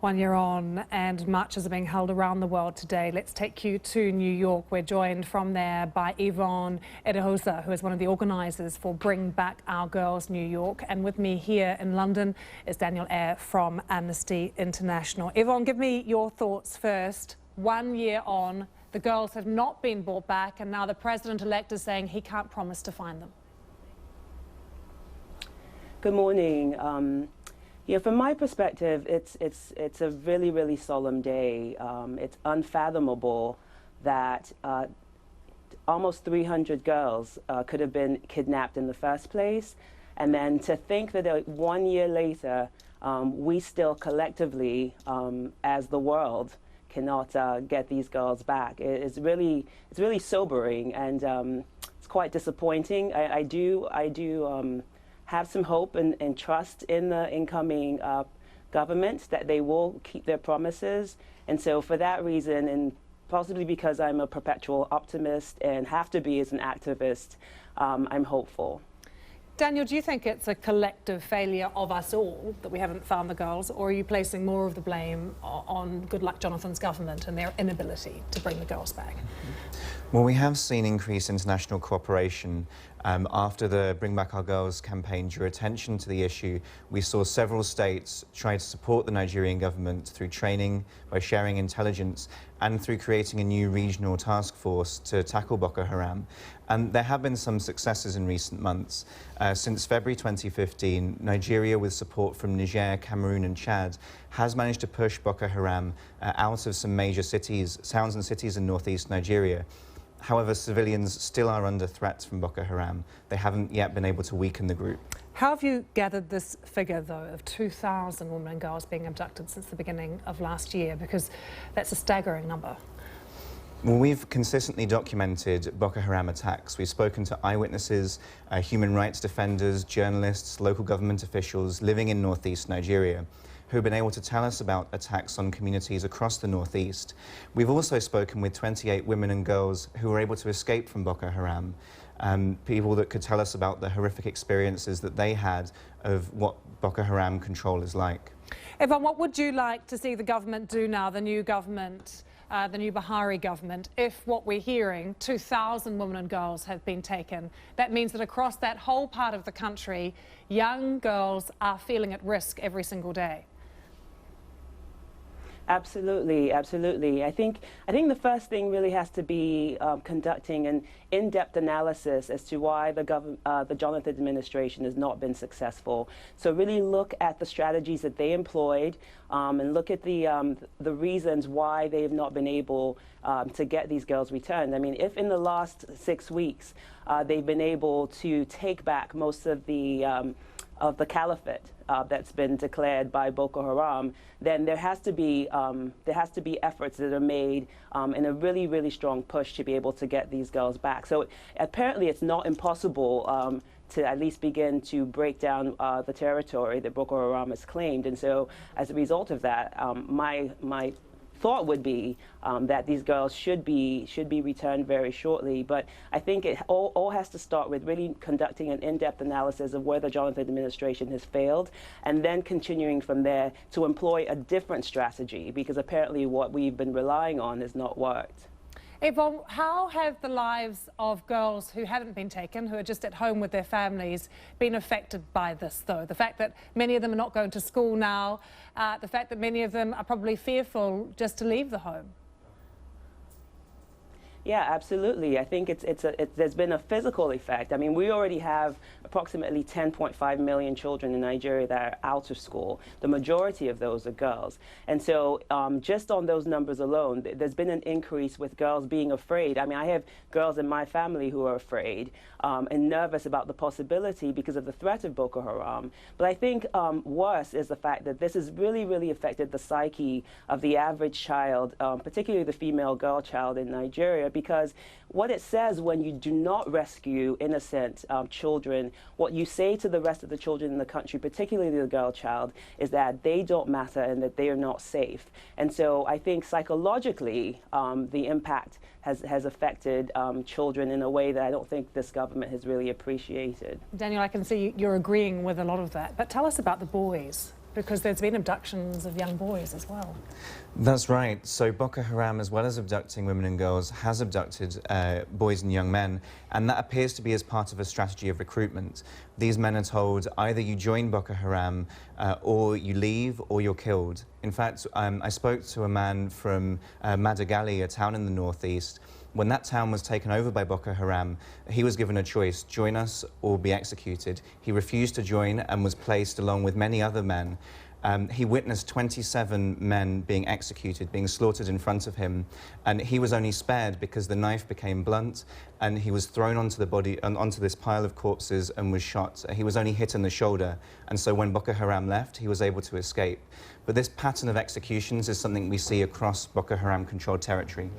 1 year on, and marches are being held around the world today. Let's take you to New York. We're joined from there by Yvonne Edehosa, who is one of the organisers for Bring Back Our Girls New York. And with me here in London is Daniel Eyre from Amnesty International. Yvonne, give me your thoughts first. 1 year on, the girls have not been brought back, and now the president-elect is saying he can't promise to find them. Good morning. Yeah, from my perspective, it's a really, really solemn day. It's unfathomable that almost 300 girls could have been kidnapped in the first place, and then to think that 1 year later, we still collectively, as the world, cannot get these girls back. It's really sobering, and it's quite disappointing. I do have some hope and trust in the incoming government that they will keep their promises. And so for that reason, and possibly because I'm a perpetual optimist and have to be as an activist, I'm hopeful. Daniel, do you think it's a collective failure of us all that we haven't found the girls, or are you placing more of the blame on Goodluck Jonathan's government and their inability to bring the girls back? Well, we have seen increased international cooperation. After the Bring Back Our Girls campaign drew attention to the issue, we saw several states try to support the Nigerian government through training, by sharing intelligence, and through creating a new regional task force to tackle Boko Haram. And there have been some successes in recent months. Since February 2015, Nigeria, with support from Niger, Cameroon and Chad, has managed to push Boko Haram out of some major cities, towns and cities in northeast Nigeria. However, civilians still are under threat from Boko Haram. They haven't yet been able to weaken the group. How have you gathered this figure, though, of 2,000 women and girls being abducted since the beginning of last year? Because that's a staggering number. Well, we've consistently documented Boko Haram attacks. We've spoken to eyewitnesses, human rights defenders, journalists, local government officials living in northeast Nigeria, who have been able to tell us about attacks on communities across the northeast. We've also spoken with 28 women and girls who were able to escape from Boko Haram, people that could tell us about the horrific experiences that they had of what Boko Haram control is like. Yvonne, what would you like to see the government do now, the new government, the new Buhari government, if what we're hearing, 2,000 women and girls have been taken? That means that across that whole part of the country, young girls are feeling at risk every single day. Absolutely, absolutely. I think the first thing really has to be conducting an in-depth analysis as to why the Jonathan administration has not been successful. So really look at the strategies that they employed and look at the reasons why they have not been able to get these girls returned. I mean, if in the last 6 weeks they've been able to take back most of the caliphate that's been declared by Boko Haram, then there has to be efforts that are made in a really, really strong push to be able to get these girls back. So apparently it's not impossible to at least begin to break down the territory that Boko Haram has claimed. And so as a result of that, my thought would be that these girls should be returned very shortly. But I think it all has to start with really conducting an in-depth analysis of where the Jonathan administration has failed, and then continuing from there to employ a different strategy, because apparently what we've been relying on has not worked. Yvonne, how have the lives of girls who haven't been taken, who are just at home with their families, been affected by this, though? The fact that many of them are not going to school now, the fact that many of them are probably fearful just to leave the home. Yeah, absolutely. I think there's been a physical effect. I mean, we already have approximately 10.5 million children in Nigeria that are out of school. The majority of those are girls. And so just on those numbers alone, there's been an increase with girls being afraid. I mean, I have girls in my family who are afraid and nervous about the possibility because of the threat of Boko Haram. But I think worse is the fact that this has really, really affected the psyche of the average child, particularly the female girl child in Nigeria, because what it says when you do not rescue innocent children, what you say to the rest of the children in the country, particularly the girl child, is that they don't matter and that they are not safe. And so I think psychologically the impact has affected children in a way that I don't think this government has really appreciated. Daniel, I can see you're agreeing with a lot of that, but tell us about the boys. because there's been abductions of young boys as well. That's right. So Boko Haram, as well as abducting women and girls, has abducted boys and young men, and that appears to be as part of a strategy of recruitment. These men are told either you join Boko Haram or you leave or you're killed. In fact, I spoke to a man from Madagali, a town in the northeast. When that town was taken over by Boko Haram, he was given a choice, join us or be executed. He refused to join and was placed along with many other men. He witnessed 27 men being executed, being slaughtered in front of him, and he was only spared because the knife became blunt and he was thrown onto the body, onto this pile of corpses and was shot. He was only hit in the shoulder, and so when Boko Haram left, he was able to escape. But this pattern of executions is something we see across Boko Haram-controlled territory.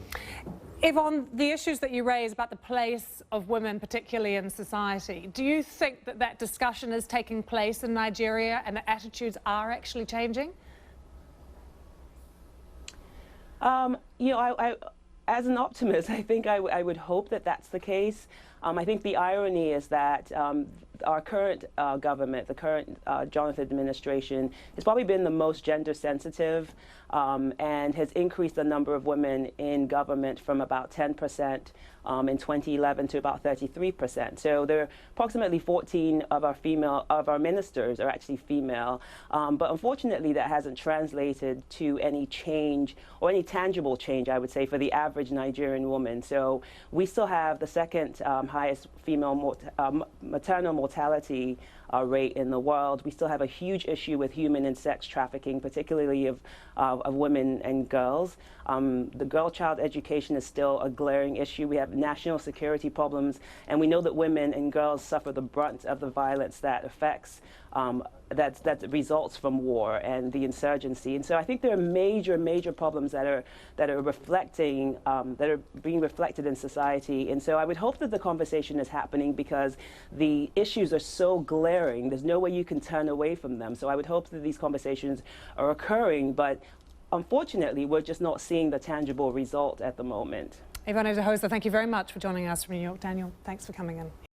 Yvonne, the issues that you raise about the place of women, particularly in society, do you think that that discussion is taking place in Nigeria and the attitudes are actually changing? You know, as an optimist, I think I would hope that that's the case. I think the irony is that our current government, the current Jonathan administration, has probably been the most gender sensitive and has increased the number of women in government from about 10% in 2011 to about 33%. So there are approximately 14 of our ministers are actually female, but unfortunately that hasn't translated to any change or any tangible change, I would say, for the average Nigerian woman. So we still have the second highest female maternal mortality rate in the world. We still have a huge issue with human and sex trafficking, particularly of women and girls. The girl-child education is still a glaring issue. We have national security problems, and we know that women and girls suffer the brunt of the violence that affects that results from war and the insurgency. And so I think there are major problems that are reflecting that are being reflected in society. And so I would hope that the conversation is happening because the issues are so glaring. There's no way you can turn away from them. So I would hope that these conversations are occurring, but unfortunately, we're just not seeing the tangible result at the moment. Yvonne Idahosa, thank you very much for joining us from New York. Daniel, thanks for coming in.